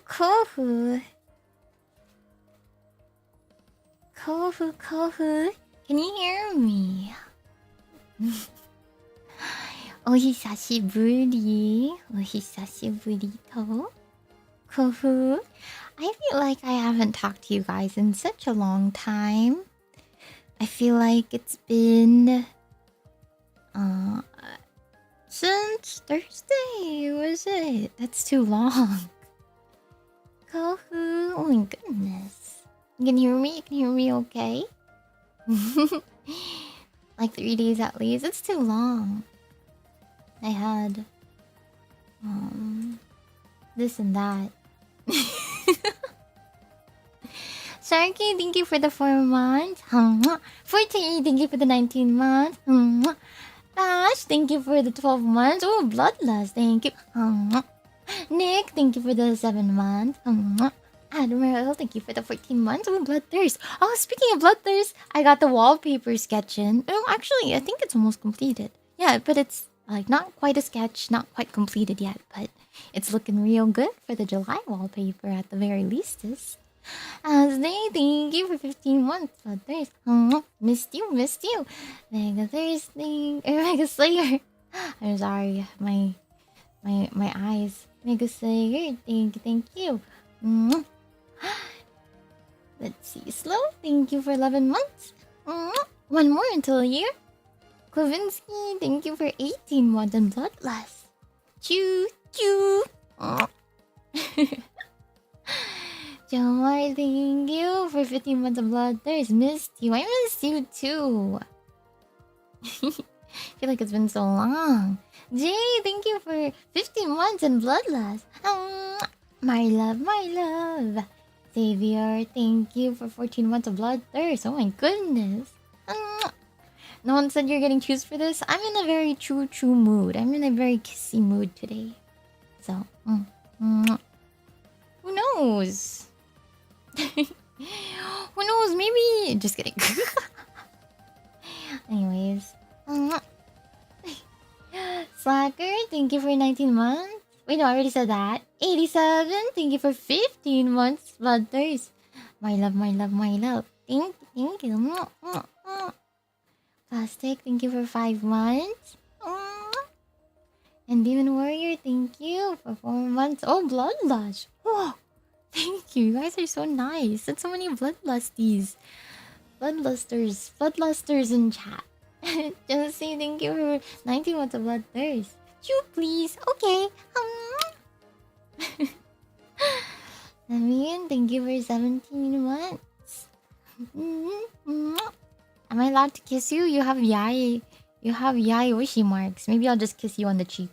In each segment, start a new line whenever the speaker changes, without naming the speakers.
Kohu. Kohu, Kohu. Can you hear me? Ohisashiburi. Ohisashiburi to. Kohu. I feel like I haven't talked to you guys in such a long time. I feel like it's been since Thursday, was it? That's too long. Kohu, oh my goodness. You can hear me? You can hear me okay? Like 3 days at least. It's too long. I had this and that. Sharky, thank you for the 4 months. 14, thank you for the 19 months. Bash, thank you for the 12 months. Oh, Bloodlust, thank you. Nick, thank you for the 7 months. Admiral, thank you for the 14 months. Oh, Bloodthirst. Oh, speaking of Bloodthirst, I got the wallpaper sketch in. Oh, actually, I think it's almost completed. Yeah, but it's like not quite a sketch, not quite completed yet, but it's looking real good for the July wallpaper at the very leastest. They thank you for 15 months. Bloodthirst. Missed you. Mega Thirsting. Mega Slayer. I'm sorry, my eyes. Mega Slayer, thank you. Let's see. Slow, thank you for 11 months. One more until a year. Kovinsky, thank you for 18 months and Bloodlust. Choo choo. Jomar, thank you for 15 months of Bloodthirst. Missed you. I missed you too. I feel like it's been so long. Jay, thank you for 15 months and Bloodlust. My love. Xavier, thank you for 14 months of Bloodthirst. Oh my goodness. No one said you're getting choose for this. I'm in a very choo mood. I'm in a very kissy mood today. So, who knows? Who knows? Maybe. Just kidding. Anyways. Slacker, thank you for 19 months. Wait, no, I already said that. 87, thank you for 15 months. Bloodthirst. My love. Thank you. Plastic, thank you for 5 months. And Demon Warrior, thank you for 4 months. Oh, Bloodlust. Whoa. Thank you. You guys are so nice. That's so many Bloodlusties. Bloodlusters in chat. Josie, thank you for 19 months of Bloodthirst. You please. Okay. Namian, thank you for 17 months. Am I allowed to kiss you? You have Yayoshi marks. Maybe I'll just kiss you on the cheek.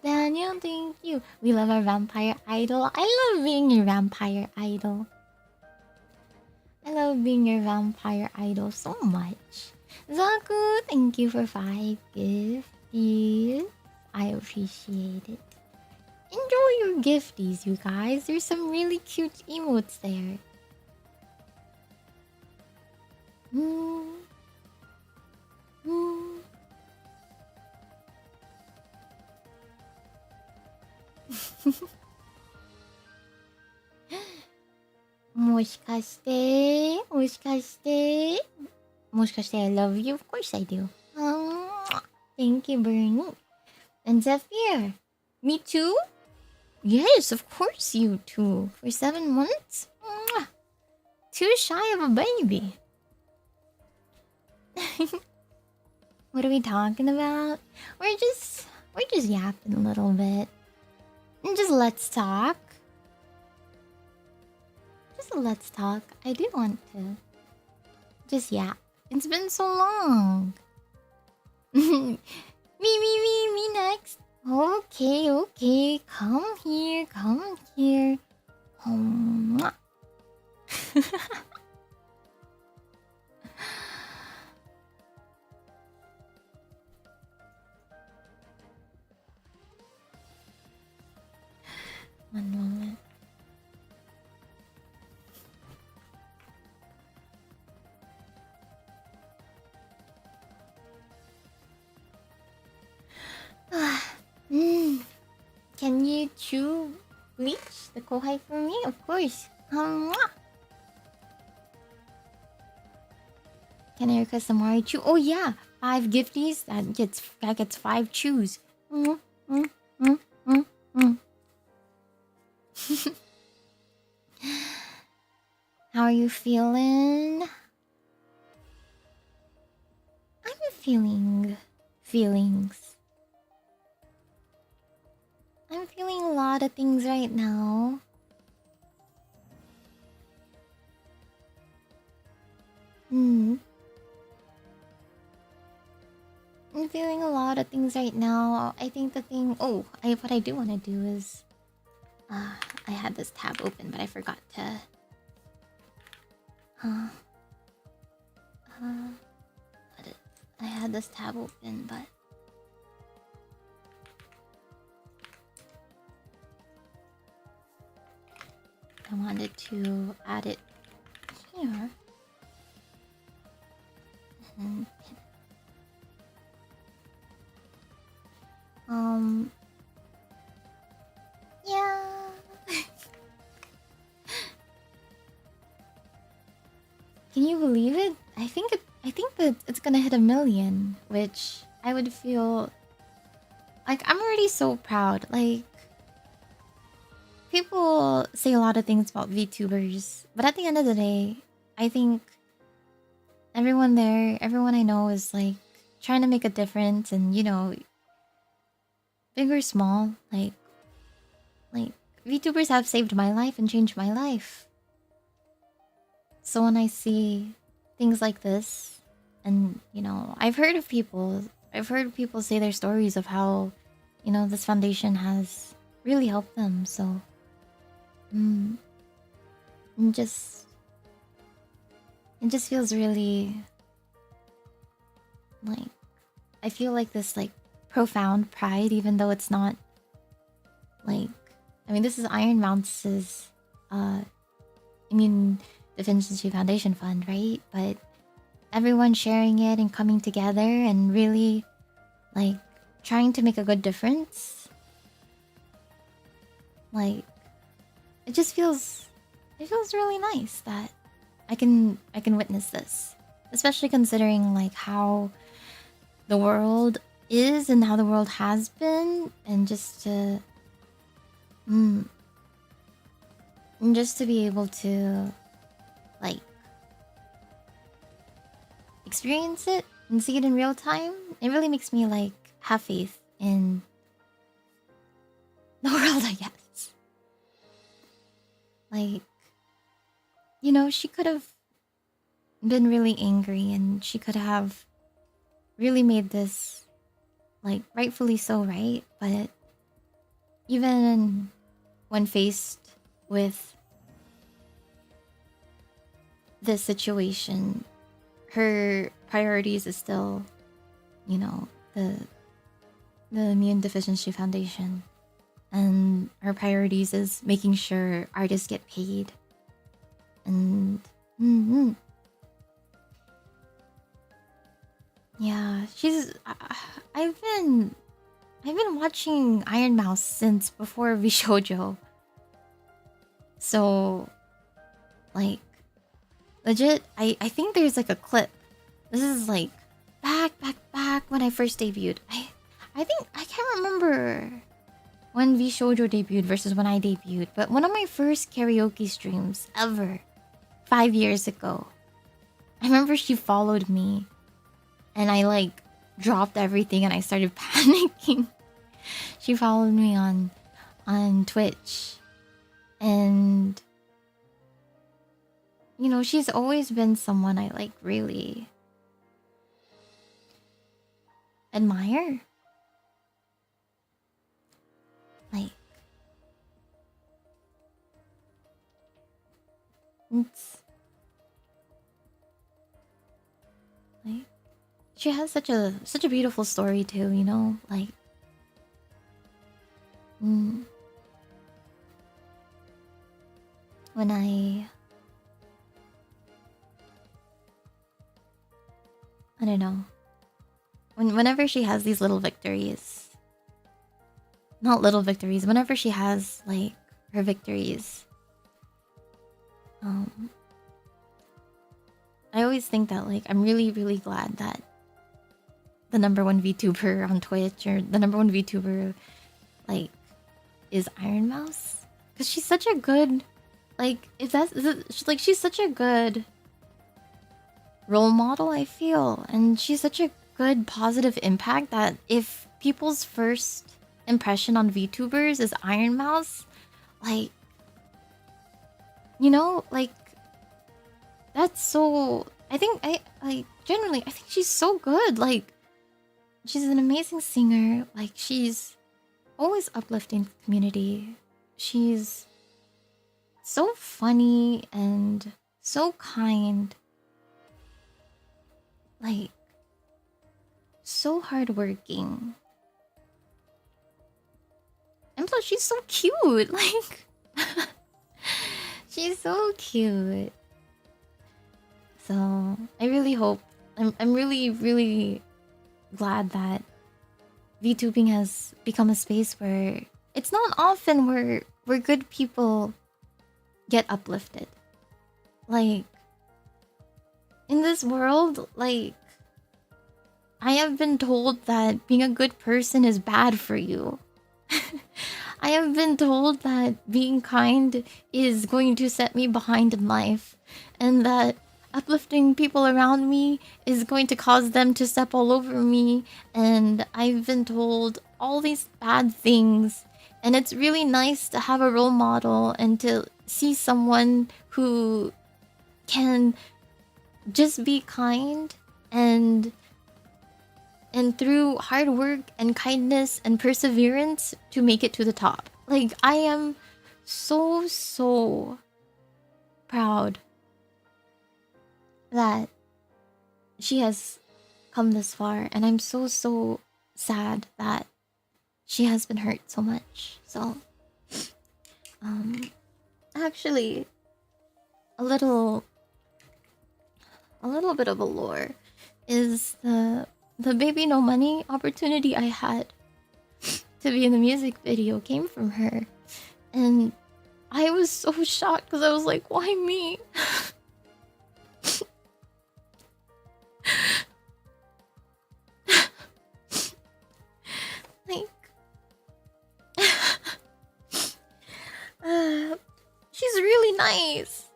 Daniel, thank you. We love our vampire idol. I love being your vampire idol. I love being your vampire idol so much. Zaku, thank you for 5 gifties. I appreciate it. Enjoy your gifties, you guys. There's some really cute emotes there. Moshikashite I love you. Of course I do. Thank you, Bernie. And Zephyr. Me too? Yes, of course you too. For 7 months? Too shy of a baby. What are we talking about? We're just yapping a little bit. And just let's talk. Let's talk. I do want to just yap. It's been so long. me next. Okay. Come here. One moment. you chew bleach the kohai for me? Of course. Can I request some Mari chew? Oh yeah, 5 gifties. That gets 5 chews. Mm, mm, mm, mm, mm. How are you feeling? I'm feeling feelings. I'm feeling a lot of things right now. I'm feeling a lot of things right now. I think the thing... Oh, what I do want to do is... I had this tab open, but I forgot to... I had this tab open, but... I wanted to add it here. Yeah. Can you believe it? I think that it's gonna hit 1 million, which I would feel like I'm already so proud. Like, people say a lot of things about VTubers, but at the end of the day, I think everyone I know is like trying to make a difference, and you know, big or small, like VTubers have saved my life and changed my life. So when I see things like this, and you know, I've heard people say their stories of how, you know, this foundation has really helped them. So, it just feels really like I feel like this like profound pride, even though it's not like, I mean, this is Iron Mounts' Immune Deficiency Foundation Fund, right? But everyone sharing it and coming together and really like trying to make a good difference. Like, it feels really nice that I can witness this, especially considering like how the world is and how the world has been, and just to be able to like experience it and see it in real time. It really makes me like have faith in the world, I guess. Like, you know, she could have been really angry, and she could have really made this like rightfully so, right? But even when faced with this situation, her priorities is still, you know, the Immune Deficiency Foundation, and her priorities is making sure artists get paid. And yeah, I've been watching Iron Mouse since before Vishojo. So like legit, I think there's like a clip. This is like back when I first debuted. I think I can't remember when Vishojo debuted versus when I debuted, but one of my first karaoke streams ever, 5 years ago, I remember she followed me, and I like dropped everything and I started panicking. She followed me on Twitch, and you know, she's always been someone I like really admire. Like, it's like she has such a beautiful story too, you know? Like, when I don't know. Whenever she has these little victories, not little victories, whenever she has like her victories, I always think that like I'm really, really glad that the number one VTuber on Twitch, or the number one VTuber like is Iron Mouse, because she's such a good, like, she's such a good role model, I feel, and she's such a good positive impact that if people's first impression on VTubers is Iron Mouse, like, you know, like, that's so, I think I generally I think she's so good. Like, she's an amazing singer. Like, she's always uplifting the community. She's so funny and so kind. Like, so hardworking. And plus, she's so cute. Like, she's so cute. So I really hope, I'm really, really glad that VTubing has become a space where it's not often where good people get uplifted. Like, in this world, like, I have been told that being a good person is bad for you. I have been told that being kind is going to set me behind in life, and that uplifting people around me is going to cause them to step all over me, and I've been told all these bad things. And it's really nice to have a role model and to see someone who can just be kind and through hard work and kindness and perseverance to make it to the top. Like, I am so proud that she has come this far, and I'm so sad that she has been hurt so much. So actually, a little bit of a lore is the Baby No Money opportunity I had to be in the music video came from her. And I was so shocked because I was like, why me? Like, she's really nice.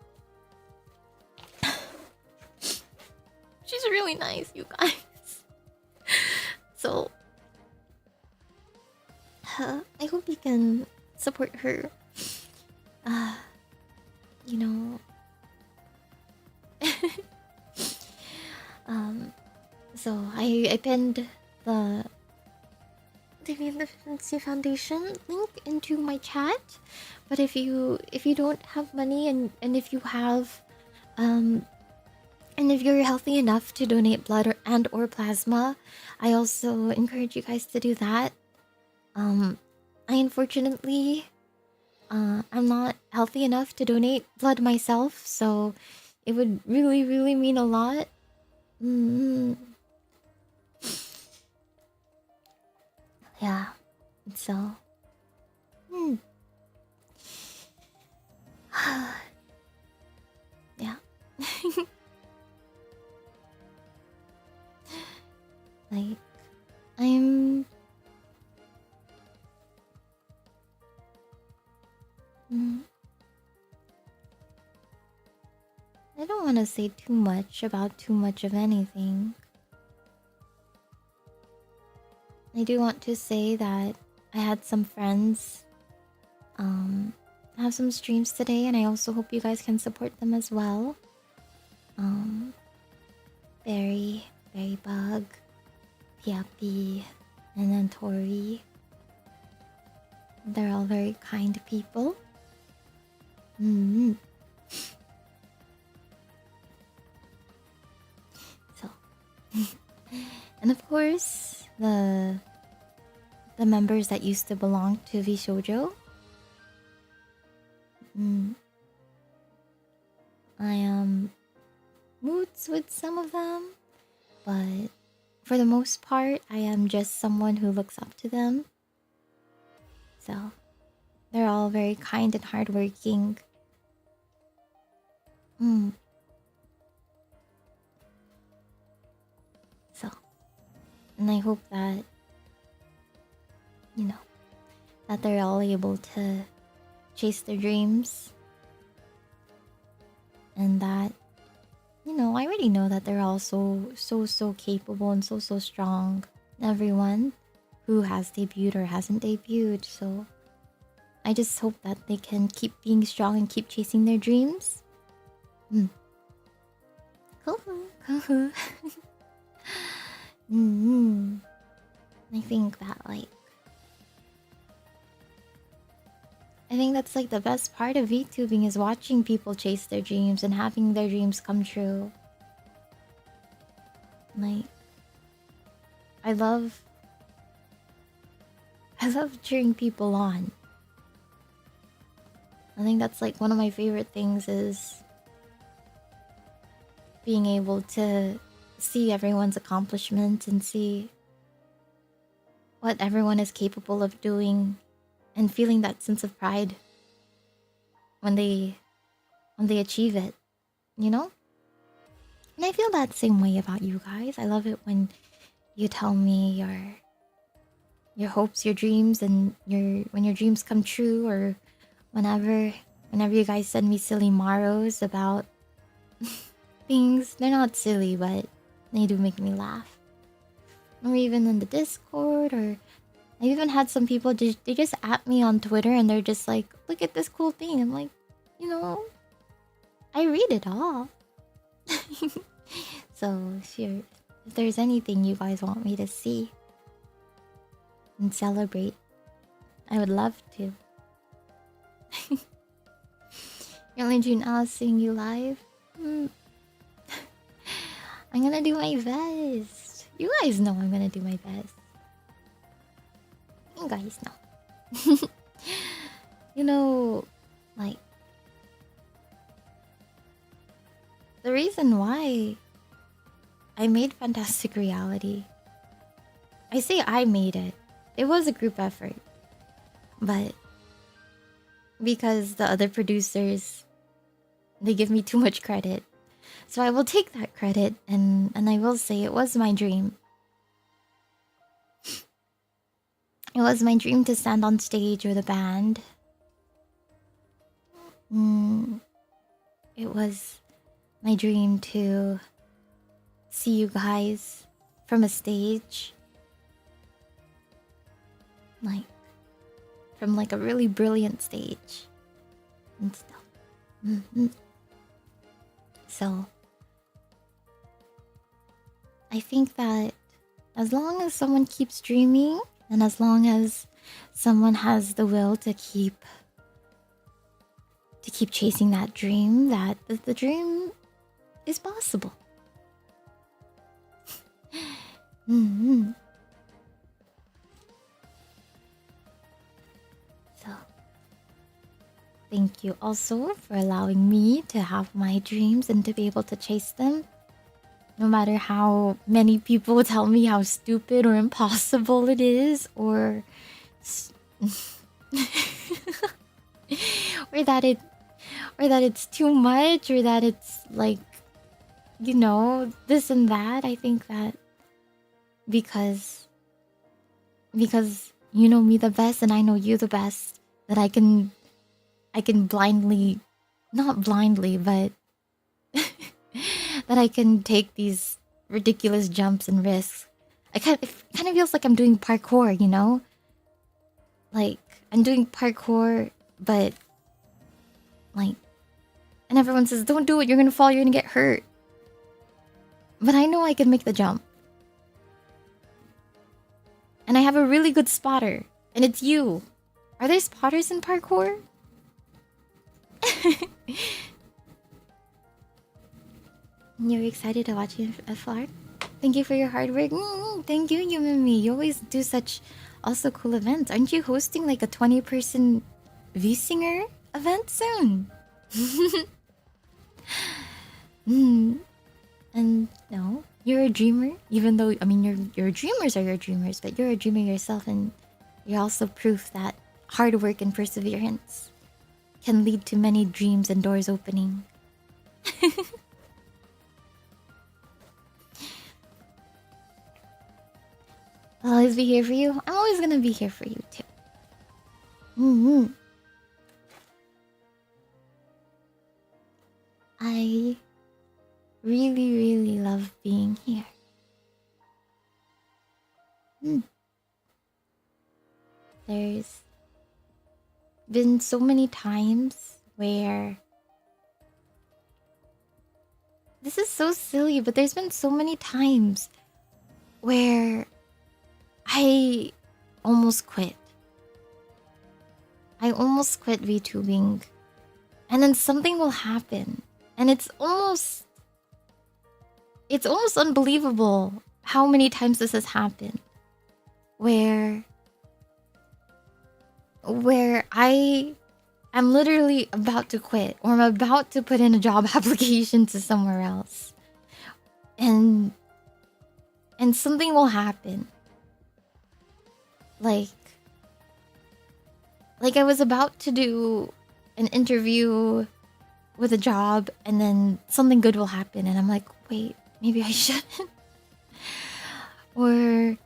She's really nice, you guys. So, I hope you can support her. You know. So I pinned the Deviant Foundation link into my chat. But if you don't have money, and if you have and if you're healthy enough to donate blood or plasma, I also encourage you guys to do that. I unfortunately, I'm not healthy enough to donate blood myself, so it would really mean a lot. Yeah, so. Yeah. Like, I don't want to say too much about too much of anything. I do want to say that I had some friends have some streams today, and I also hope you guys can support them as well. Berry Bug, Piapi, and then Tori. They're all very kind people. So, and of course, the members that used to belong to VShojo. I am moods with some of them, but for the most part, I am just someone who looks up to them. So they're all very kind and hardworking. So, and I hope that, that they're all able to chase their dreams. And that, I already know that they're all so capable and so strong. Everyone who has debuted or hasn't debuted. So I just hope that they can keep being strong and keep chasing their dreams. Cool. I think that I think that's the best part of VTubing is watching people chase their dreams and having their dreams come true. I love cheering people on. I think that's one of my favorite things is being able to see everyone's accomplishments and see what everyone is capable of doing and feeling that sense of pride when they achieve it, And I feel that same way about you guys. I love it when you tell me your hopes, your dreams, and when your dreams come true, or whenever you guys send me silly maros about things. They're not silly, but they do make me laugh. Or even in the Discord, or I've even had some people they just at me on Twitter and they're just like, look at this cool thing. I'm like, I read it all. So sure, if there's anything you guys want me to see and celebrate, I would love to. Really, June, I'll seeing you live. I'm gonna do my best. You guys know I'm gonna do my best. You guys know. The reason why I made Fantastic Reality, I say I made it. It was a group effort. But because the other producers, they give me too much credit. So I will take that credit and I will say it was my dream. It was my dream to stand on stage with a band. It was my dream to see you guys from a stage. From a really brilliant stage. And stuff. So I think that as long as someone keeps dreaming, and as long as someone has the will to keep chasing that dream, that the dream is possible. So thank you also for allowing me to have my dreams and to be able to chase them. No matter how many people tell me how stupid or impossible it is, or that it's too much, or that it's this and that. I think that because you know me the best and I know you the best, that I can blindly, not blindly, but that I can take these ridiculous jumps and risks. It kind of feels like I'm doing parkour, I'm doing parkour, but and everyone says, don't do it, you're gonna fall, you're gonna get hurt. But I know I can make the jump. And I have a really good spotter, and it's you. Are there spotters in parkour? You're excited to watch FR? Thank you for your hard work. Thank you, you and me. You always do such also cool events. Aren't you hosting a 20-person V-Singer event soon? And no, you're a dreamer. Even though, your dreamers are your dreamers, but you're a dreamer yourself, and you're also proof that hard work and perseverance can lead to many dreams and doors opening. I'll always be here for you. I'm always gonna be here for you too. I really, really love being here. There's been so many times where... This is so silly, but there's been so many times where I almost quit. I almost quit VTubing. And then something will happen. And it's almost unbelievable how many times this has happened. Where I am literally about to quit, or I'm about to put in a job application to somewhere else. And something will happen. Like I was about to do an interview with a job, and then something good will happen, and I'm like, wait, maybe I shouldn't. Or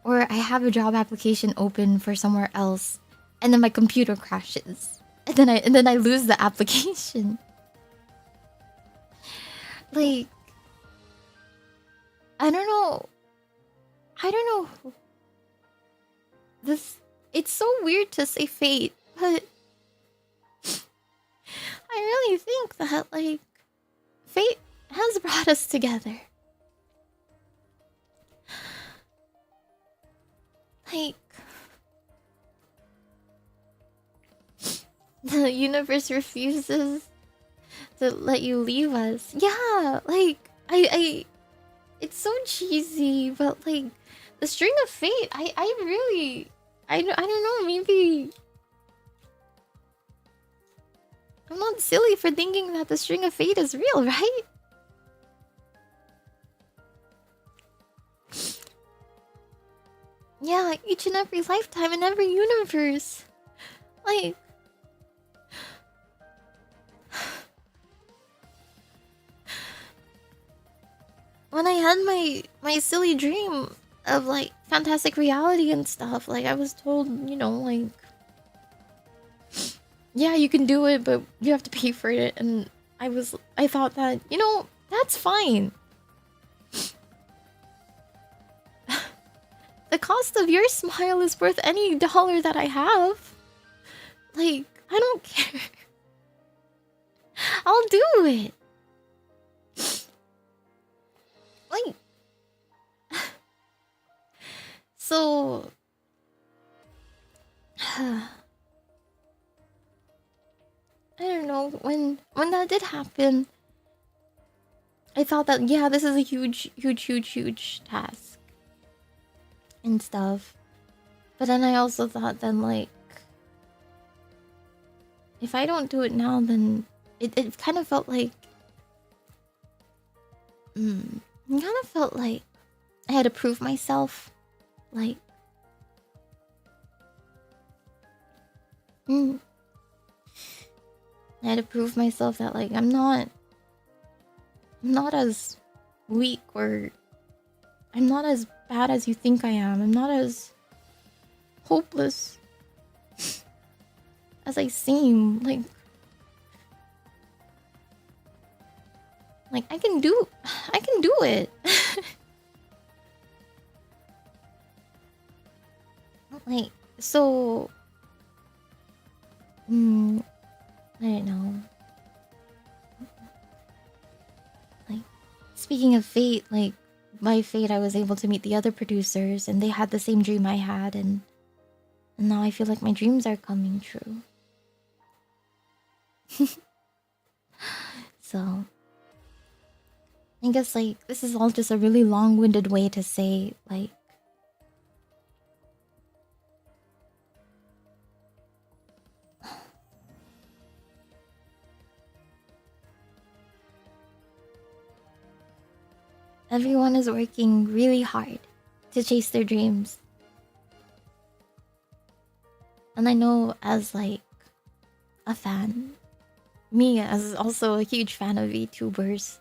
I have a job application open for somewhere else, and then my computer crashes, and then I lose the application. Like, I don't know. It's so weird to say fate, but I really think that, like, fate has brought us together. Like, the universe refuses to let you leave us. Yeah, like, I it's so cheesy, but like, the string of fate, I really, I don't know, maybe I'm not silly for thinking that the string of fate is real, right? Yeah, each and every lifetime in every universe. Like, when I had my silly dream of like fantastic reality and stuff, like I was told, you know, like, yeah, you can do it, but you have to pay for it. And I thought that, you know, that's fine. The cost of your smile is worth any dollar that I have. Like, I don't care. I'll do it. Like, so I don't know, when that did happen, I thought that, yeah, this is a huge task and stuff. But then I also thought, then, like, if I don't do it now, then it kind of felt like I had to prove myself. Like, I had to prove myself that, like, I'm not as weak, or I'm not as bad as you think I am. I'm not as hopeless as I seem. Like I can do it. Like, so I don't know. Like, speaking of fate, like, by fate I was able to meet the other producers, and they had the same dream I had, and now I feel like my dreams are coming true. So I guess, like, this is all just a really long-winded way to say, like, everyone is working really hard to chase their dreams. And I know as like a fan, me as also a huge fan of VTubers,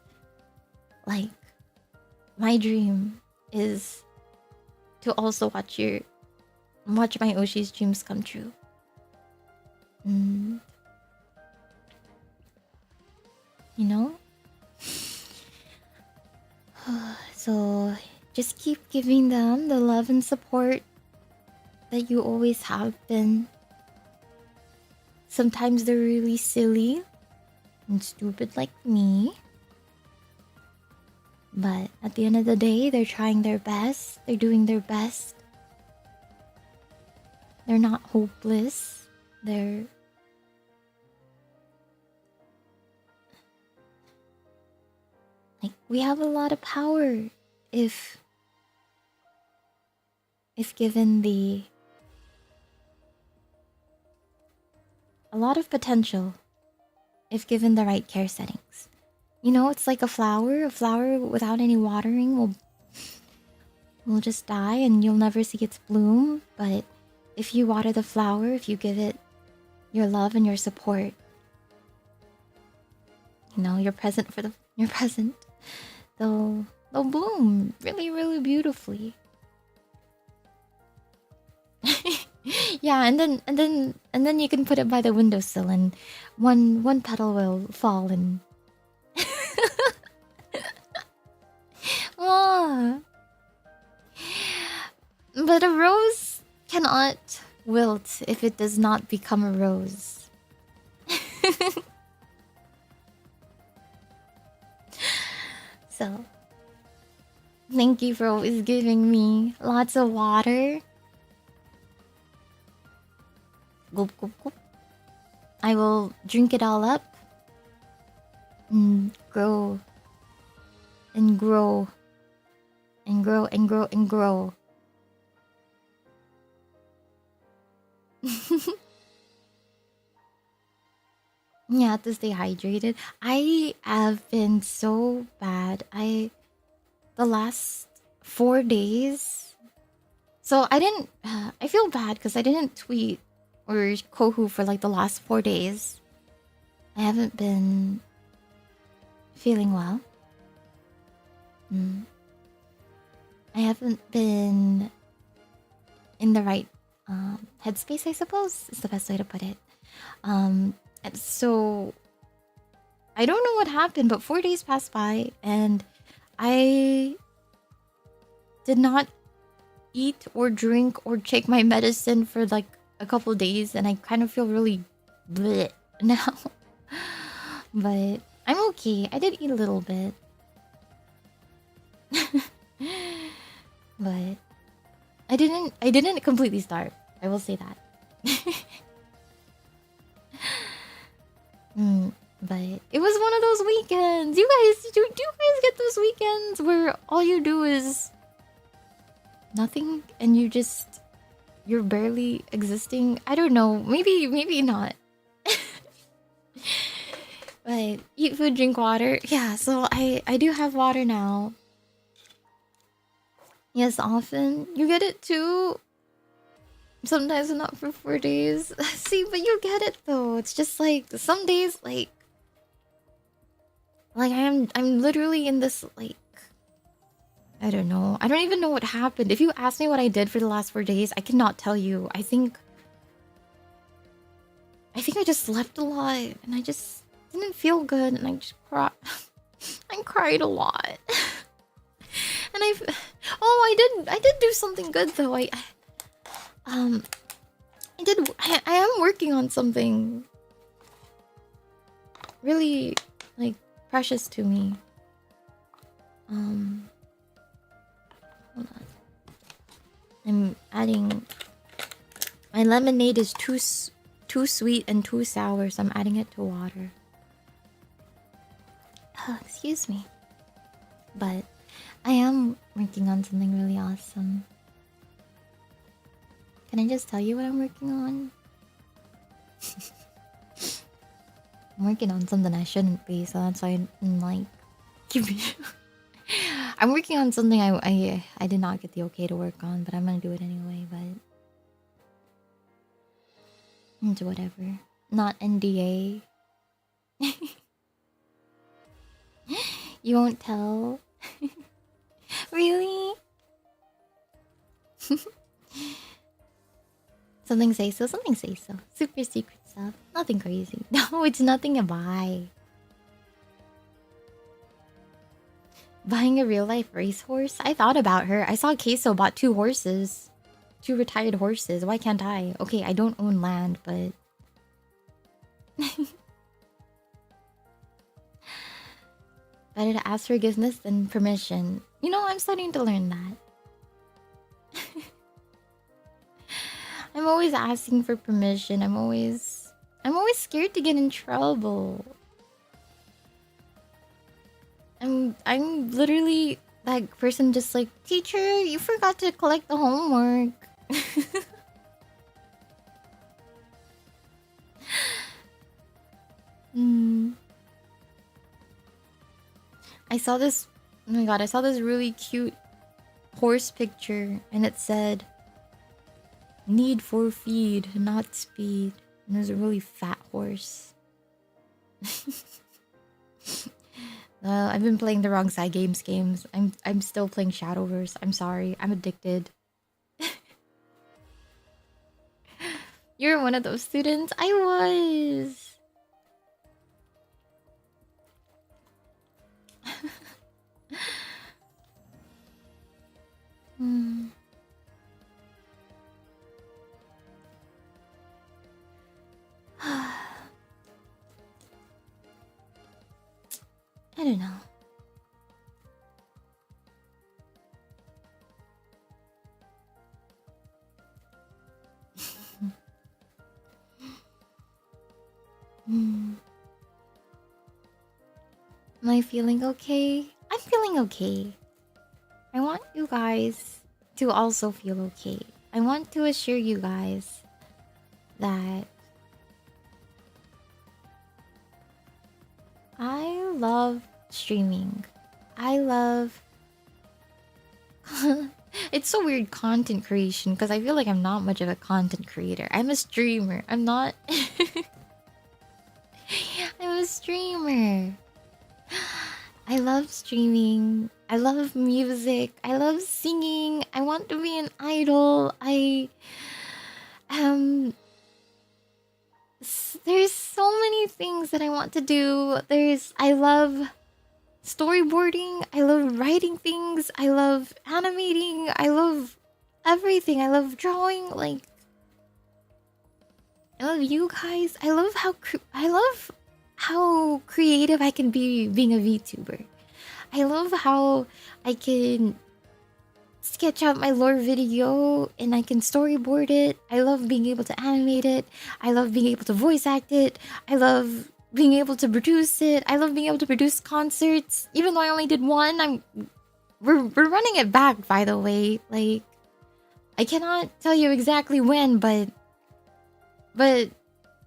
like my dream is to also watch my Oshi's dreams come true. And you know? So just keep giving them the love and support that you always have been. Sometimes they're really silly and stupid like me. But at the end of the day, they're trying their best. They're doing their best. They're not hopeless. They're... like, we have a lot of power if given the... a lot of potential if given the right care settings. You know, it's like a flower. A flower without any watering will just die and you'll never see its bloom. But if you water the flower, if you give it your love and your support, you know, your present, they'll bloom really, really beautifully. Yeah, and then you can put it by the windowsill and one petal will fall and oh. But a rose cannot wilt if it does not become a rose. So, thank you for always giving me lots of water. Gulp, gulp, gulp. I will drink it all up and grow and grow and grow and grow and grow. Yeah, to stay hydrated. I have been so bad. The last 4 days. So I feel bad because I didn't tweet or Kohu for like the last 4 days. I haven't been feeling well. I haven't been in the right headspace, I suppose, is the best way to put it. And so I don't know what happened, but 4 days passed by and I did not eat or drink or take my medicine for like a couple days, and I kind of feel really bleh now. But I'm okay. I did eat a little bit. But I didn't completely starve. I will say that. But it was one of those weekends. You guys, do you guys get those weekends where all you do is nothing and you're barely existing? I don't know. Maybe not. But eat food, drink water. Yeah, so I do have water now. Yes, often. You get it too. Sometimes not for 4 days. See, but you get it though. It's just like some days like I'm literally in this like, I don't know. I don't even know what happened. If you ask me what I did for the last 4 days, I cannot tell you. I think I just slept a lot and I just didn't feel good and I just cried. I cried a lot. And I did do something good though. I am working on something really like precious to me. Hold on. I'm adding, my lemonade is too sweet and too sour, so I'm adding it to water. Excuse me. But I am working on something really awesome. Can I just tell you what I'm working on? I'm working on something I shouldn't be, so that's why I'm like, give me. I'm working on something I did not get the okay to work on, but I'm gonna do it anyway. But It's whatever. Not NDA. You won't tell? Really? Something say so, something say so. Super secret stuff. Nothing crazy. No, it's nothing to buy. Buying a real life racehorse? I thought about her. I saw Queso bought 2 horses. 2 retired horses. Why can't I? Okay, I don't own land, but... Better to ask forgiveness than permission. You know, I'm starting to learn that. I'm always asking for permission. I'm always scared to get in trouble. I'm literally that person just like, teacher, you forgot to collect the homework. I saw this, oh my god, I saw this really cute horse picture and it said, need for feed, not speed. And it was a really fat horse. I've been playing the wrong side games. I'm still playing Shadowverse. I'm sorry. I'm addicted. You're one of those students? I was. I don't know. Am I feeling okay? I'm feeling okay. I want you guys to also feel okay. I want to assure you guys that I love streaming. I love... It's so weird, content creation, because I feel like I'm not much of a content creator. I'm a streamer. I'm not... I'm a streamer. I love streaming. I love music. I love singing. I want to be an idol. There's so many things that I want to do. I love storyboarding. I love writing things. I love animating. I love everything. I love drawing. Like, I love you guys. I love how creative I can be being a VTuber. I love how I can sketch out my lore video and I can storyboard it. I love being able to animate it. I love being able to voice act it. I love being able to produce it. I love being able to produce concerts. Even though I only did one, we're running it back, by the way. Like, I cannot tell you exactly when, but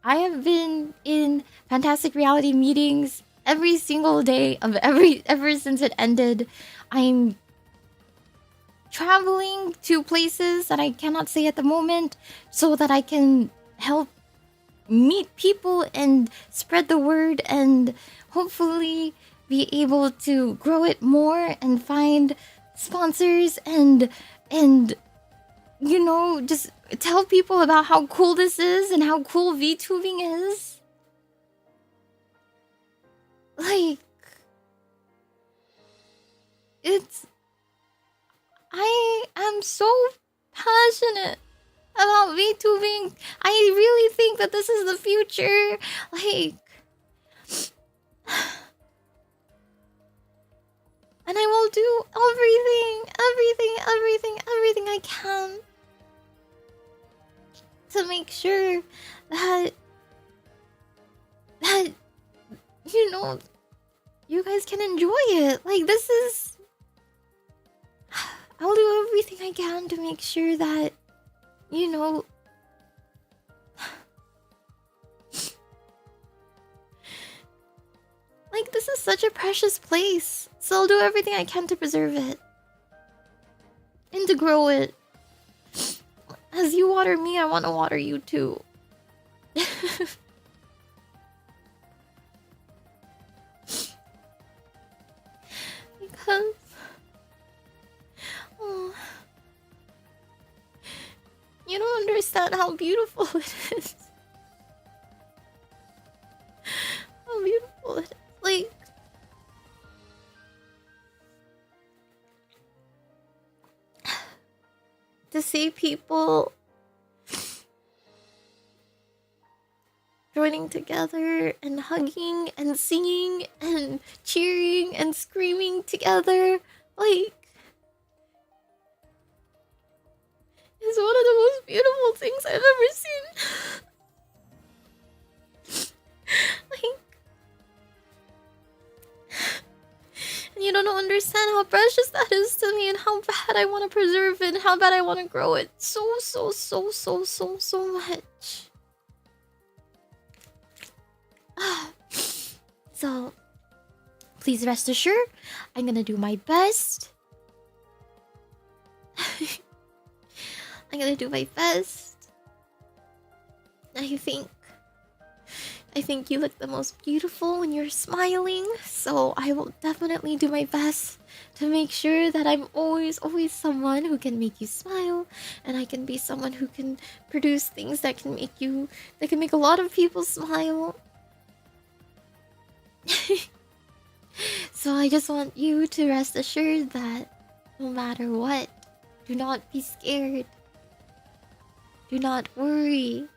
I have been in Fantastic Reality meetings every single day of ever since it ended. I'm traveling to places that I cannot say at the moment so that I can help meet people and spread the word and hopefully be able to grow it more and find sponsors and you know, just tell people about how cool this is and how cool VTubing is. Like, I am so passionate about VTubing. I really think that this is the future. Like, and I will do everything I can to make sure that you know, you guys can enjoy it. Like, this is... I'll do everything I can to make sure that, you know... Like, this is such a precious place. So I'll do everything I can to preserve it. And to grow it. As you water me, I want to water you too. Because, oh, you don't understand how beautiful it is. How beautiful it is. Like, to see people joining together and hugging and singing and cheering and screaming together, like, it's one of the most beautiful things I've ever seen. Like, and you don't understand how precious that is to me and how bad I want to preserve it and how bad I want to grow it so much. So, please rest assured, I'm gonna do my best. I'm gonna do my best. I think you look the most beautiful when you're smiling, so I will definitely do my best to make sure that I'm always someone who can make you smile, and I can be someone who can produce things that can make a lot of people smile. So I just want you to rest assured that no matter what, do not be scared. Do not worry.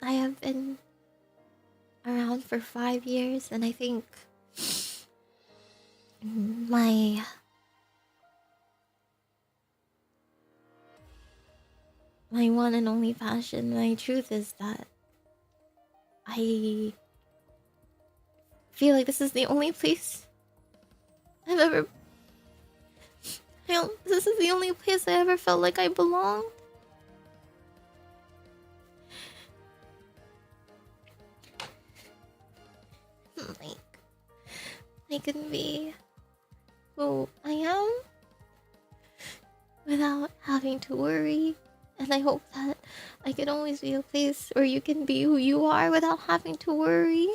I have been around for 5 years, and I think my one and only passion, my truth is that I feel like this is the only place I've ever... this is the only place I ever felt like I belonged. Like, I can be who I am without having to worry. And I hope that I can always be a place where you can be who you are without having to worry.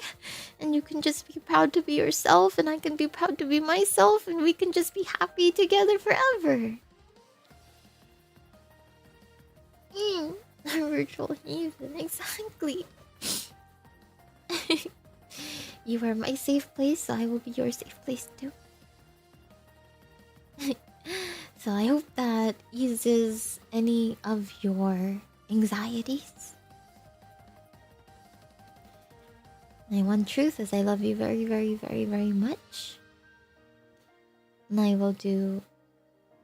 And you can just be proud to be yourself, and I can be proud to be myself, and we can just be happy together forever. A virtual heathen, exactly. You are my safe place, so I will be your safe place too. So I hope that eases any of your anxieties. My one truth is I love you very, very, very, very much. And I will do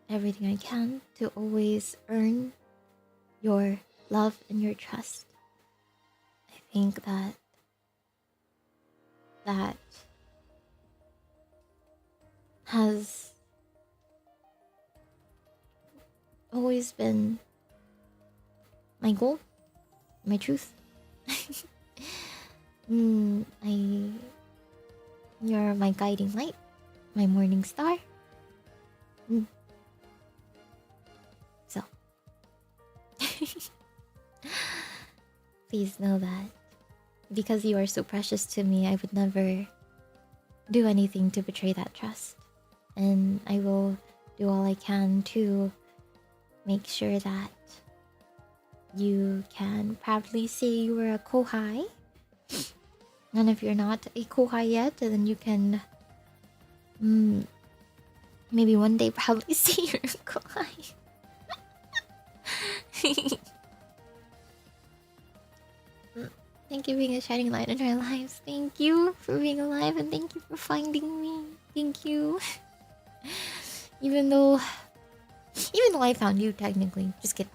everything I can to always earn your love and your trust. I think that has always been my goal, my truth. You're my guiding light, my morning star. So, please know that because you are so precious to me, I would never do anything to betray that trust. And I will do all I can to make sure that you can proudly say you were a kohai. And if you're not a kohai yet, then you can maybe one day proudly say you're a kohai. Thank you for being a shining light in our lives. Thank you for being alive, and thank you for finding me. Thank you. Even though I found you technically. Just kidding.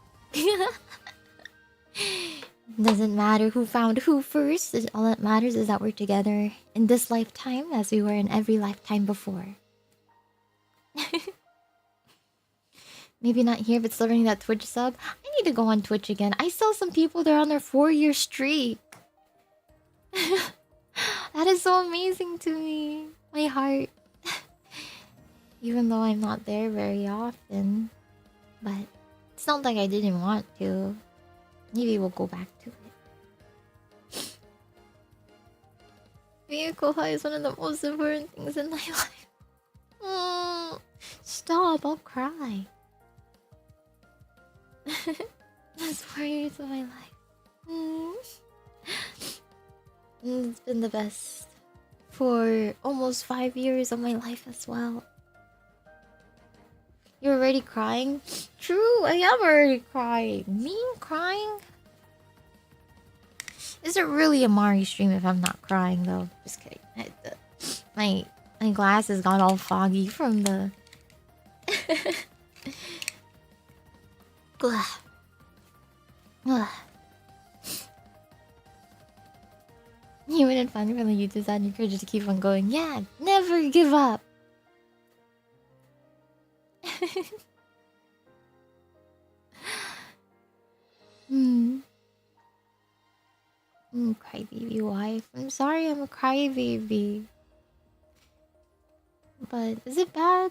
Doesn't matter who found who first. All that matters is that we're together in this lifetime as we were in every lifetime before. Maybe not here, but still running that Twitch sub. I need to go on Twitch again. I saw some people, they're on their 4-year streak. That is so amazing to me. My heart. Even though I'm not there very often. But it's not like I didn't want to. Maybe we'll go back to it. Being a kohai is one of the most important things in my life. Stop, I'll cry. That's 4 years of my life. It's been the best for almost 5 years of my life as well. You're already crying? True, I am already crying. Me crying? Is it really a Mari stream if I'm not crying though? Just kidding. My glasses got all foggy from the... You wouldn't find it really YouTube and encourage you to keep on going. Yeah, never give up. Crybaby wife. I'm sorry I'm a crybaby. But is it bad?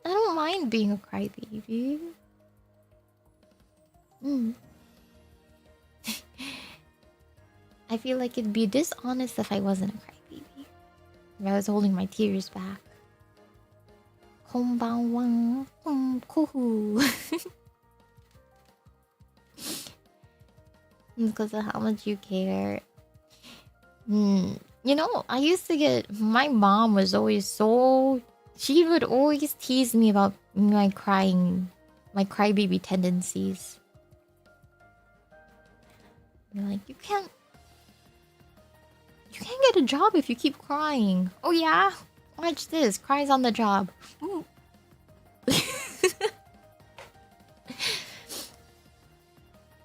I don't mind being a crybaby. I feel like it'd be dishonest if I wasn't a crybaby. If I was holding my tears back. Konbanwa. Kuhu. Because of how much you care. You know, I used to get... My mom was always so... She would always tease me about my crying... My crybaby tendencies. You're like, you can't get a job if you keep crying. Oh yeah? Watch this. Cries on the job.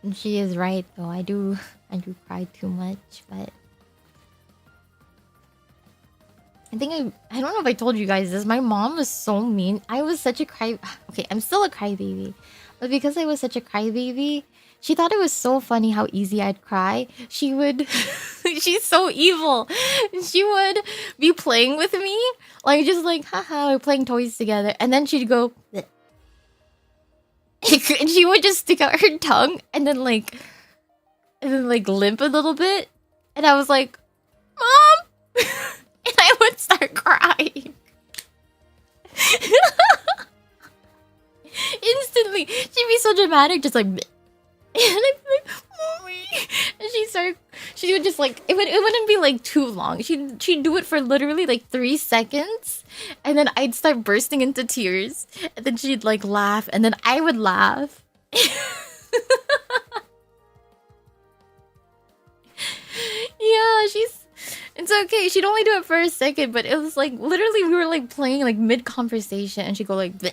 And she is right though. I do cry too much, but I think I don't know if I told you guys this. My mom was so mean. I was such a okay, I'm still a crybaby. But because I was such a crybaby, she thought it was so funny how easy I'd cry. She would... She's so evil. She would be playing with me. Like, just like, haha, we're playing toys together. And then she'd go... and she would just stick out her tongue and then like limp a little bit. And I was like, Mom! And I would start crying. Instantly. She'd be so dramatic, just like... And I'd be like, Mommy. And she would just like, it wouldn't be like too long. She'd do it for literally like 3 seconds. And then I'd start bursting into tears. And then she'd like laugh. And then I would laugh. Yeah, it's okay. She'd only do it for a second. But it was like, literally we were like playing like mid-conversation. And she'd go like, bleh.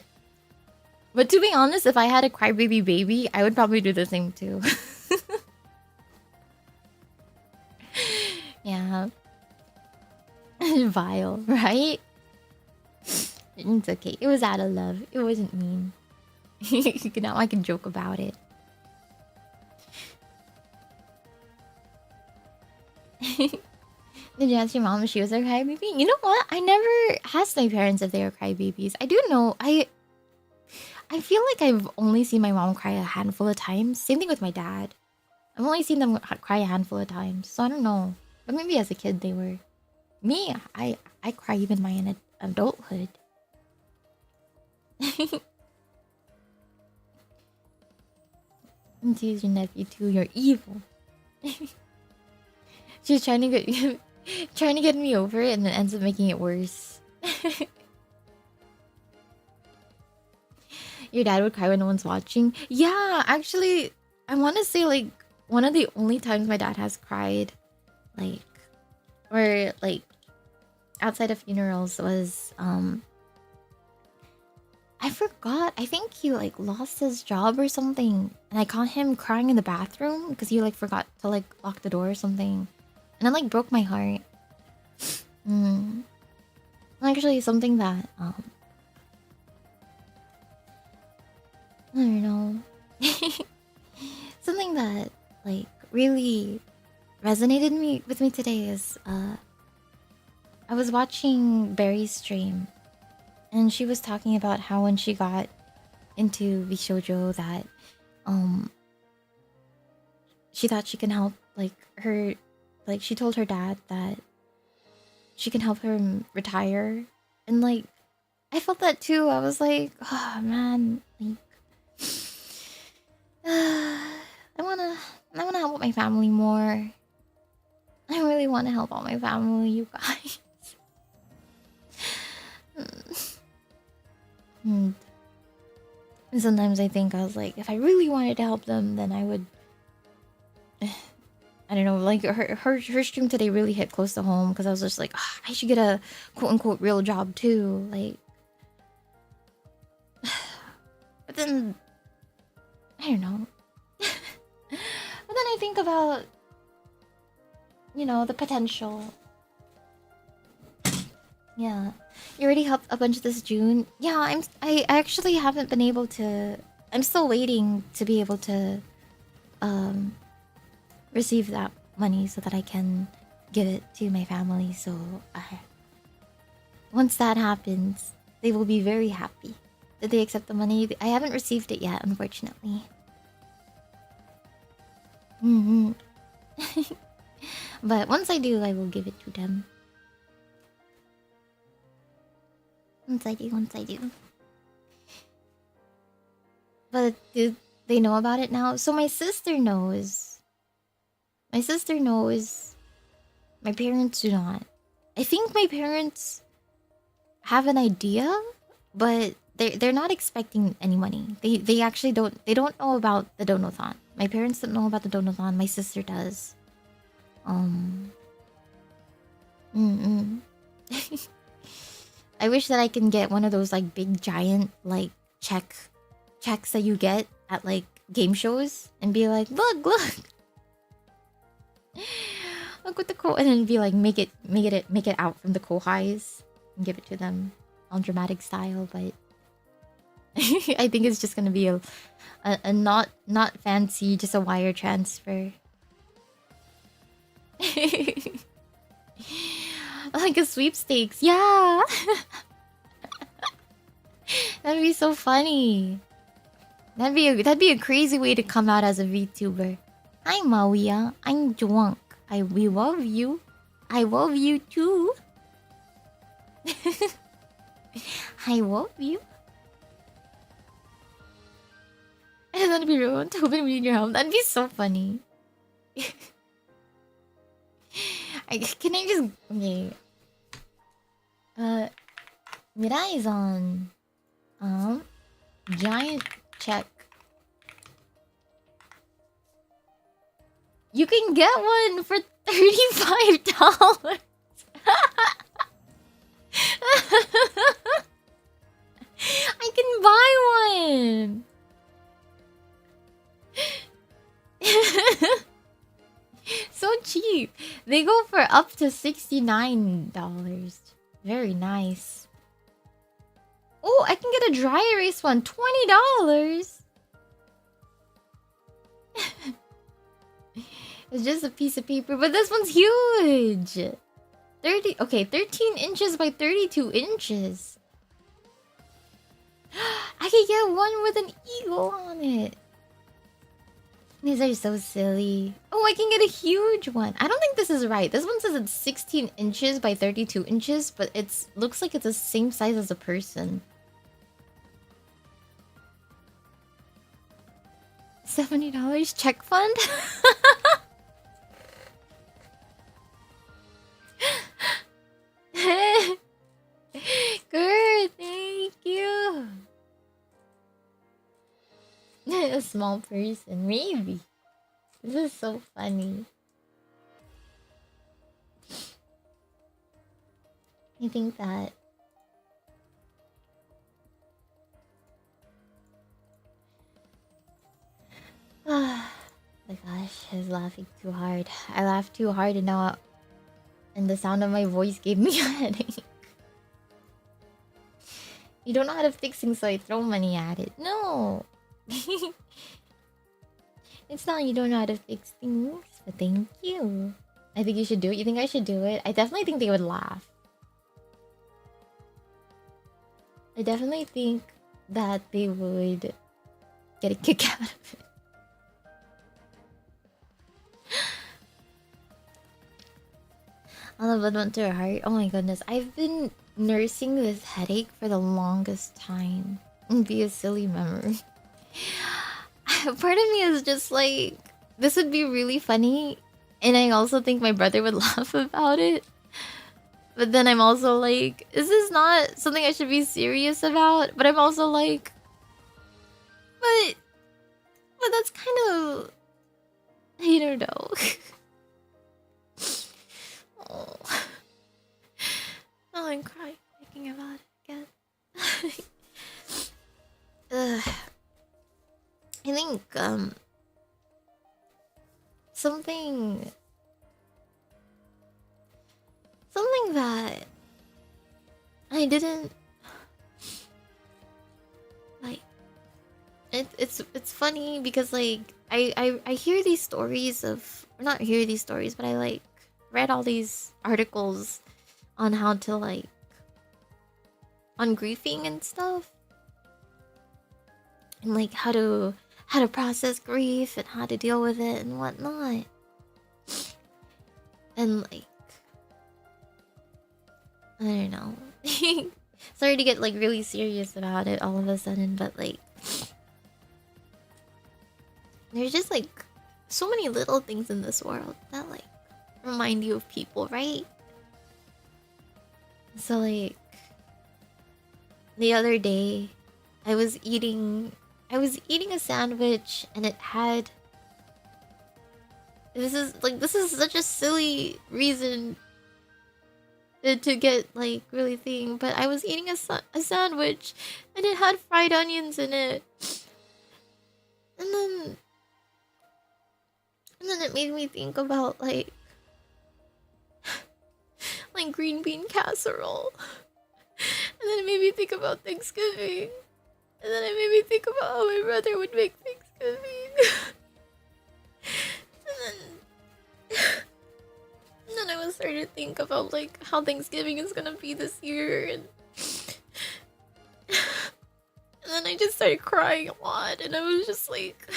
But to be honest, if I had a crybaby baby, I would probably do the same too. Yeah. Vile, right? It's okay. It was out of love. It wasn't mean. Now I can joke about it. Did you ask your mom if she was a crybaby? You know what? I never asked my parents if they were crybabies. I do know. I feel like I've only seen my mom cry a handful of times. Same thing with my dad. I've only seen them cry a handful of times. So I don't know. But maybe as a kid they were. Me, I cry even my adulthood. And tease your nephew too. You're evil. She's trying to get me over it and then ends up making it worse. Your dad would cry when no one's watching. Yeah, actually, I want to say like one of the only times my dad has cried, like, or like outside of funerals was I forgot. I think he like lost his job or something, and I caught him crying in the bathroom because he like forgot to like lock the door or something, and it like broke my heart. Actually, something that I don't know. Something that like really resonated with me today is I was watching Barry's stream and she was talking about how when she got into Bishoujo that she thought she can help like her like she told her dad that she can help her retire, and like I felt that too. I was like, oh man, like I wanna help out my family more. I really want to help out my family, you guys. And sometimes I think I was like, if I really wanted to help them, then I would. I don't know, like her stream today really hit close to home because I was just like, "Ah, I should get a quote unquote real job too, like. But then I don't know. But then I think about, you know, the potential. Yeah, you already helped a bunch this June. Yeah, I actually haven't been able to. I'm still waiting to be able to receive that money so that I can give it to my family. So once that happens, they will be very happy. Did they accept the money? I haven't received it yet, unfortunately. But once I do, I will give it to them. Once I do. But do they know about it now? So my sister knows. My sister knows. My parents do not. I think my parents have an idea, but they're not expecting any money. They actually don't know about the donathon. My parents don't know about the donathon. My sister does. I wish that I can get one of those like big giant like checks that you get at like game shows and be like, look what the and then be like make it out from the kohais and give it to them on dramatic style. But I think it's just gonna be a not fancy, just a wire transfer. Like a sweepstakes, yeah. That'd be so funny. That'd be a crazy way to come out as a VTuber. Hi Mariya, I'm drunk. We love you. I love you too. I love you. And that'd be real. Tobin reading your home. That'd be so funny. Can I just okay? Mirai is on giant check. You can get one for $35. I can buy one. So cheap. They go for up to $69. Very nice. Oh, I can get a dry erase one. $20. It's just a piece of paper, but this one's huge. 13 inches by 32 inches. I could get one with an eagle on it. These are so silly. Oh, I can get a huge one. I don't think this is right. This one says it's 16 inches by 32 inches, but it looks like it's the same size as a person. $70 check fund? Good, thank you. A small person, maybe. This is so funny. I think that oh my gosh, I was laughing too hard. I laughed too hard and now and the sound of my voice gave me a headache. You don't know how to fix things, so I throw money at it. No! It's not you don't know how to fix things, but thank you. I think you should do it. You think I should do it? I definitely think they would laugh. I definitely think that they would get a kick out of it. On the blood went to her heart. Oh my goodness. I've been nursing this headache for the longest time. It'd be a silly memory. Part of me is just like, this would be really funny. And I also think my brother would laugh about it. But then I'm also like, is this not something I should be serious about? But I'm also like, but that's kind of, I don't know. Oh. Now I'm crying thinking about it again. I think something that I didn't like. It's funny because like I hear these stories of, or not hear these stories, but I like read all these articles on how to like on grieving and stuff, and like how to process grief and how to deal with it and whatnot. And like, I don't know. Sorry to get like really serious about it all of a sudden, but like there's just like so many little things in this world that like remind you of people, right? So like the other day I was eating a sandwich and it had, this is such a silly reason to get like really thing, but I was eating a sandwich and it had fried onions in it. And then it made me think about like green bean casserole. And then it made me think about Thanksgiving. And then it made me think about how my brother would make Thanksgiving. and then I was starting to think about like how Thanksgiving is gonna be this year, and then I just started crying a lot, and I was just like,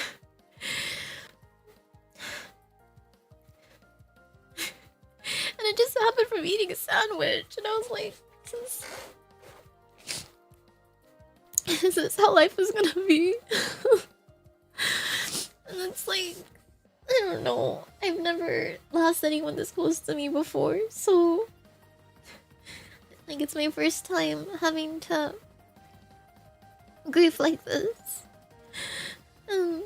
and it just happened from eating a sandwich, and I was like, is this how life is gonna be? And it's like, I don't know. I've never lost anyone this close to me before, so like it's my first time having to grieve like this. I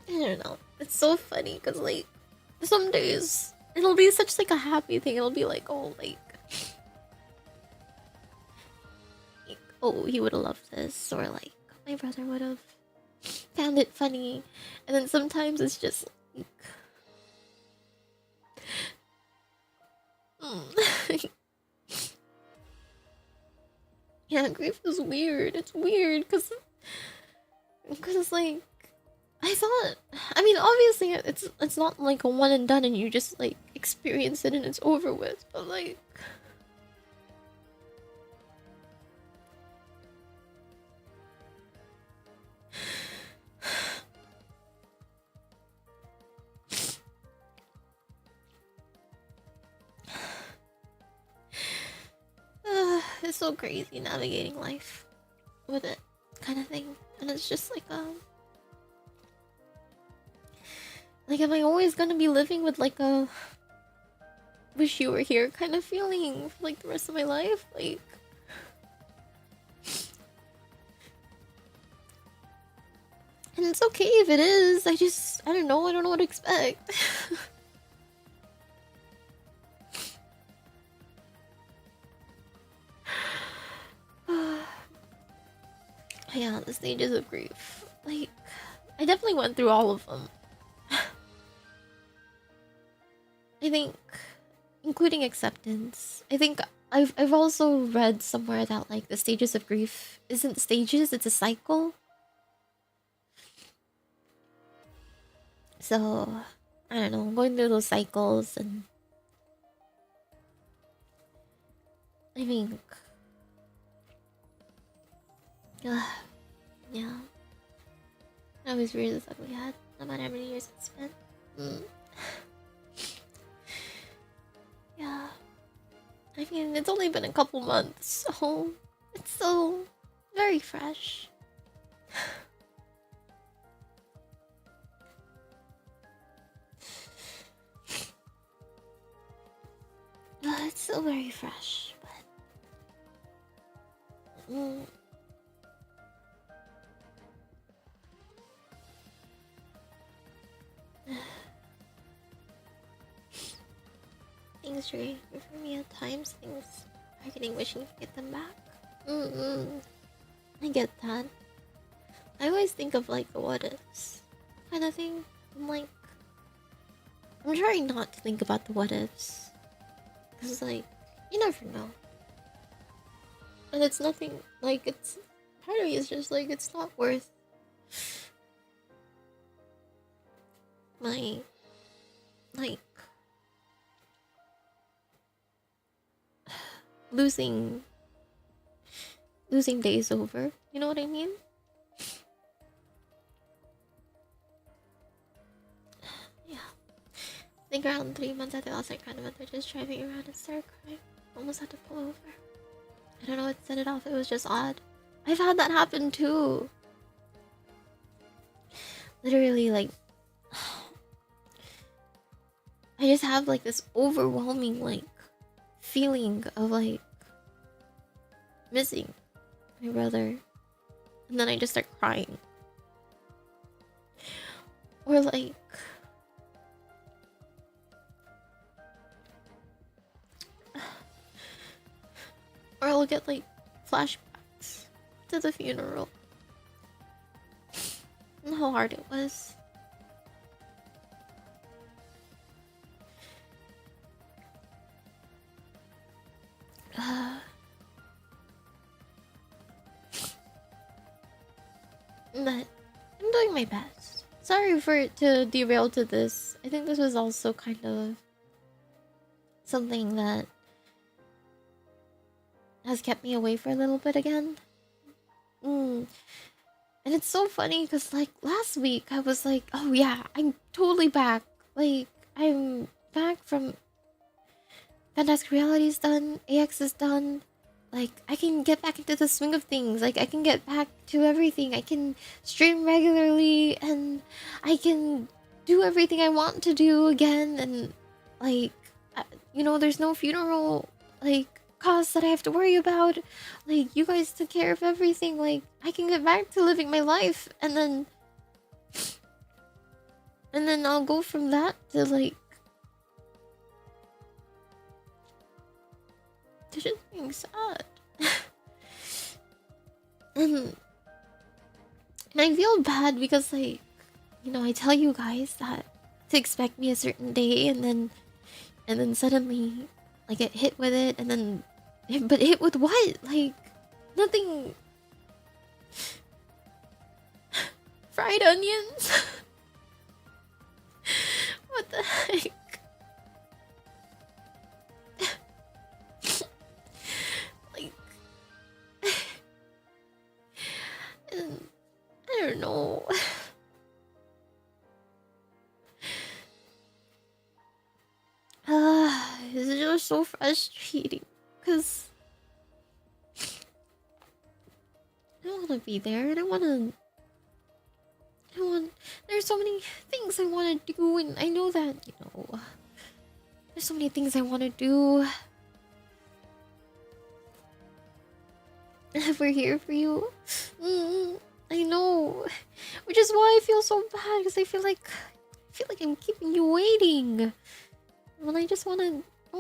don't know. It's so funny because like some days it'll be such like a happy thing. It'll be like, oh, like oh, he would have loved this, or like my brother would have found it funny. And then sometimes it's just like yeah, grief is weird. It's weird because it's like, I thought, I mean, obviously it's not like a one and done and you just like experience it and it's over with, but like it's so crazy navigating life with it kind of thing. And it's just like am I always gonna be living with like a wish you were here kind of feeling for like the rest of my life? Like and it's okay if it is. I don't know what to expect. Yeah, the stages of grief. Like, I definitely went through all of them. I think, including acceptance. I think I've also read somewhere that like the stages of grief isn't stages, it's a cycle. So, I don't know, going through those cycles, and I think yeah. I always read this ugly hat, no matter how many years it's been.
I mean, it's only been a couple months, so it's still very fresh. It's still very fresh, but things are good for me at times. Things are getting wishing to get them back. I get that. I always think of like the what ifs kind of thing. I'm trying not to think about the what ifs. Because, like, you never know. And it's nothing, like, it's, part of me is just like, it's not worth my, like, losing days over. You know what I mean? Yeah. I think around 3 months after last night, kind of they're just driving around and started crying. Almost had to pull over. I don't know what set it off. It was just odd. I've had that happen too. Literally, like, I just have like this overwhelming like feeling of like missing my brother, and then I just start crying. Or like, or I'll get like flashbacks to the funeral and how hard it was. But I'm doing my best. Sorry for it to derail to this. I think this was also kind of something that has kept me away for a little bit again. And it's so funny because like last week I was like, oh yeah, I'm totally back. Like I'm back from Fantastic Reality is done, AX is done. Like I can get back into the swing of things. Like I can get back to everything. I can stream regularly and I can do everything I want to do again. And like, you know, there's no funeral like costs that I have to worry about. Like you guys took care of everything. Like I can get back to living my life, and then I'll go from that to like to just being sad. and I feel bad because like, you know, I tell you guys that to expect me a certain day, and then suddenly I get hit with it, and then but hit with what? Like nothing. Fried onions. What the heck? Like I don't know. It's just so frustrating because I don't want to be there, and I want. There's so many things I want to do, and I know that, you know, there's so many things I want to do. We're here for you. I know, which is why I feel so bad, because I feel like I'm keeping you waiting. When I just want to be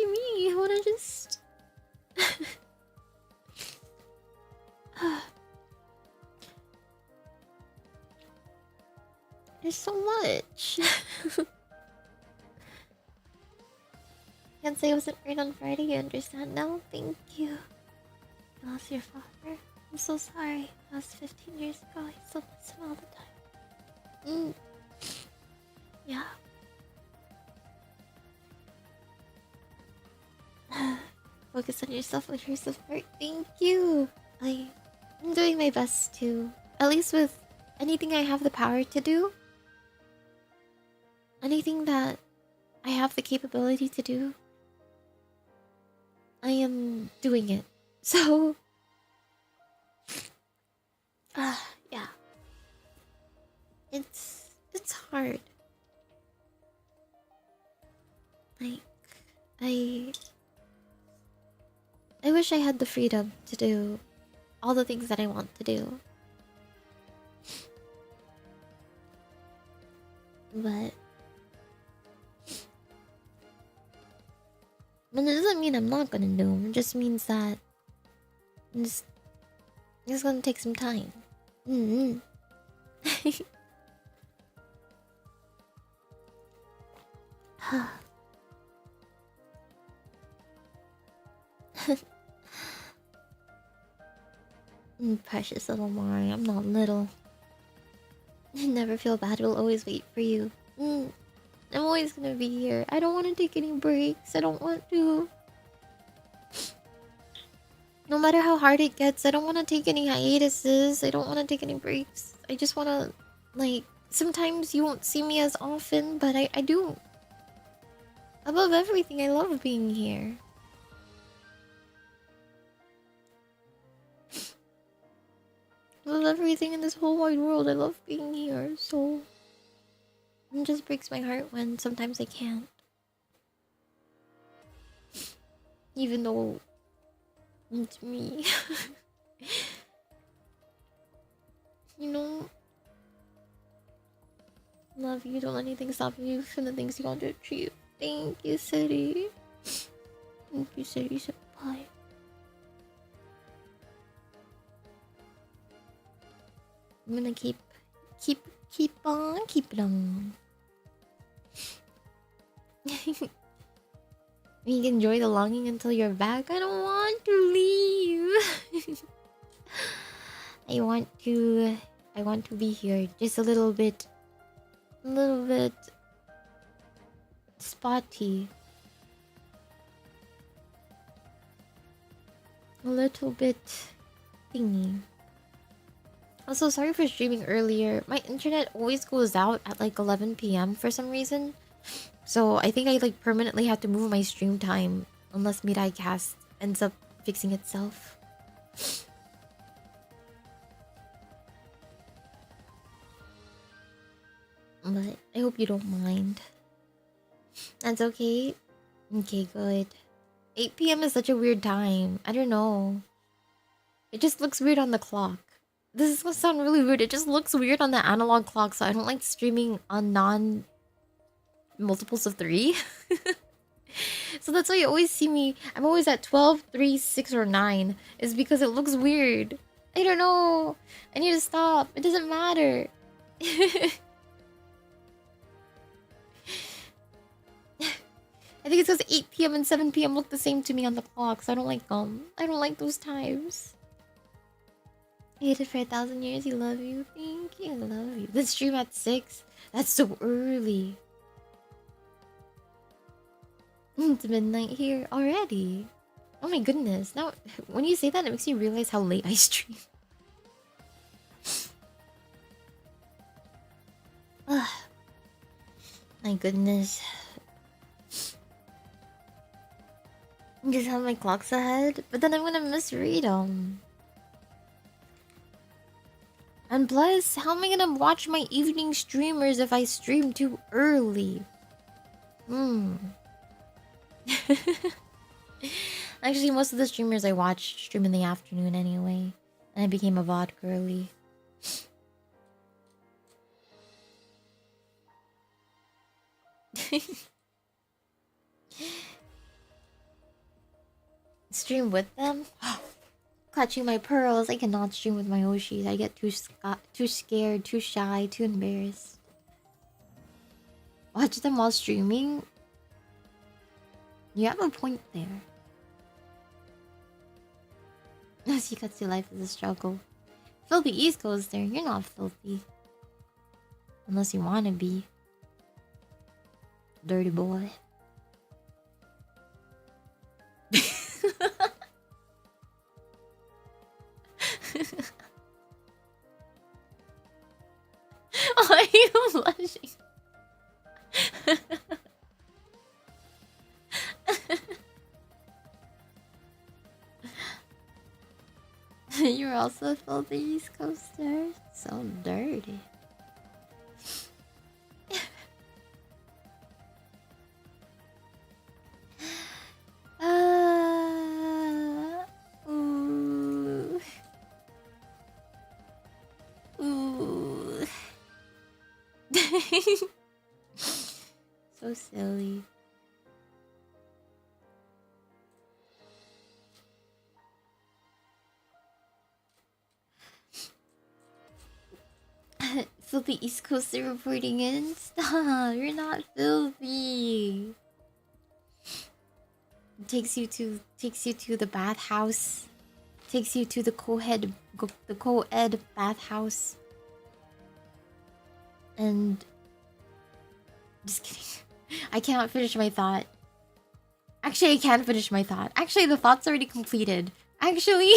me. I want to just. There's so much. Can't say I wasn't right on Friday. You understand now? Thank you. You lost your father. I'm so sorry. That was 15 years ago. I still miss him all the time. Yeah. Focus on yourself with your support. Thank you. I'm doing my best to, at least with anything I have the power to do. Anything that I have the capability to do, I am doing it. So, yeah, it's hard. Like, I I wish I had the freedom to do all the things that I want to do. But it doesn't mean I'm not gonna do them. It just means that it's, it's gonna take some time. Mm-hmm. Precious little Mari, I'm not little. Never feel bad, we'll always wait for you. I'm always gonna be here. I don't want to take any breaks. I don't want to. No matter how hard it gets, I don't want to take any hiatuses. I don't want to take any breaks. I just want to, like, sometimes you won't see me as often, but I do. Above everything, I love being here. Above everything in this whole wide world, I love being here, so... It just breaks my heart when sometimes I can't. Even though... it's me. You know... Love you, don't let anything stop you from the things you want to achieve. Thank you, City. Thank you, City Senpai. I'm gonna keep on keeping on. You can enjoy the longing until you're back. I don't want to leave. I want to be here just a little bit spotty. A little bit thingy. Also, sorry for streaming earlier. My internet always goes out at like 11 p.m. for some reason. So I think I like permanently have to move my stream time unless Mirai Cast ends up fixing itself. But I hope you don't mind. That's okay. Okay, good. 8 p.m. is such a weird time. I don't know. It just looks weird on the clock. This is gonna sound really weird. It just looks weird on the analog clock, so I don't like streaming on multiples of 3. So that's why you always see me. I'm always at 12, 3, 6, or 9. Is because it looks weird. I don't know. I need to stop. It doesn't matter. I think it's because 8 p.m. and 7 p.m. look the same to me on the clock, so I don't like them. I don't like those times. You did it for 1,000 years. You love you. Thank you. I love you. This stream at 6. That's so early. It's midnight here already. Oh my goodness. Now, when you say that, it makes me realize how late I stream. My goodness. Just have my clocks ahead, but then I'm gonna misread them. And plus, how am I gonna watch my evening streamers if I stream too early? Actually, most of the streamers I watch stream in the afternoon anyway. And I became a VOD girly. Stream with them? Clutching my pearls. I cannot stream with my Oshis. I get too scared, too shy, too embarrassed. Watch them while streaming? You have a point there. Shikatsu life is a struggle. Filthy East Coaster, you're not filthy. Unless you wanna be. Dirty boy. Why are you blushing?
You're also a filthy East Coaster. So dirty. Ooh. Ooh. So silly. Filthy East Coaster reporting in. Stop! You're not filthy. Takes you to the bathhouse. Takes you to the co-ed bathhouse. And just kidding. I cannot finish my thought. Actually, I can finish my thought. Actually, the thought's already completed. Actually,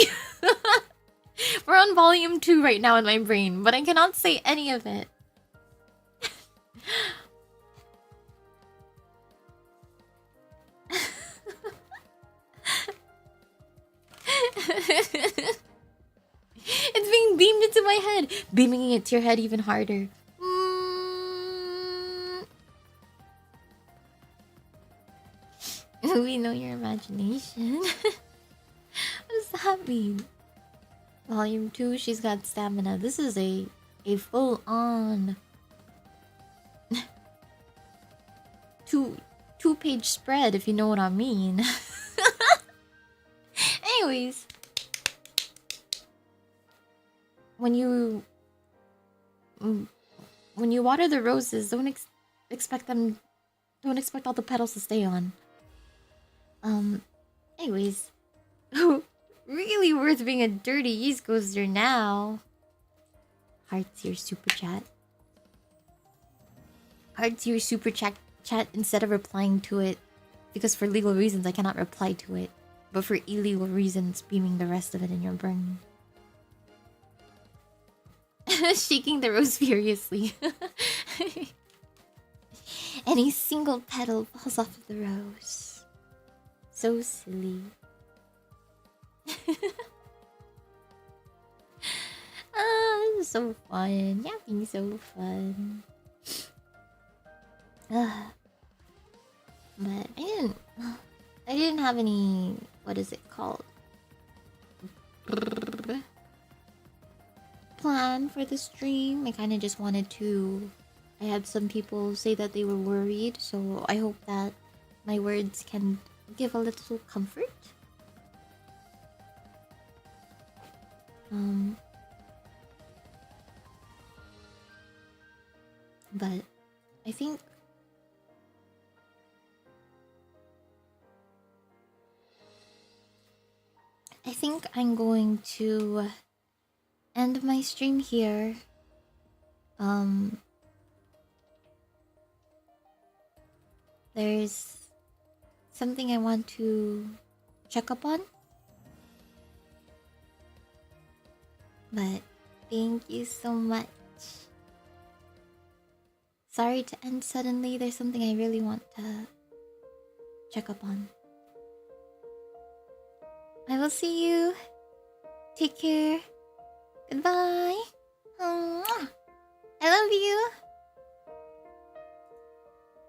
we're on volume 2 right now in my brain, but I cannot say any of it. It's being beamed into my head. Beaming it to your head even harder. We know your imagination. What does that mean? Volume 2, she's got stamina. This is a full-on two-page spread, if you know what I mean. Anyways, when you water the roses, don't expect all the petals to stay on. Anyways, really worth being a dirty East Coaster now. Hearts your super chat. Hearts your super chat instead of replying to it, because for legal reasons I cannot reply to it, but for illegal reasons, beaming the rest of it in your brain. Shaking the rose furiously. Any single petal falls off of the rose. So silly. This is so fun. Yapping so fun. But I didn't have any, what is it called? Plan for the stream. I kind of just wanted to. I had some people say that they were worried, so I hope that my words can give a little comfort. But I think I'm going to end my stream here. There's something I want to check up on. But thank you so much. Sorry to end suddenly. There's something I really want to check up on. I will see you. Take care. Goodbye. I love you.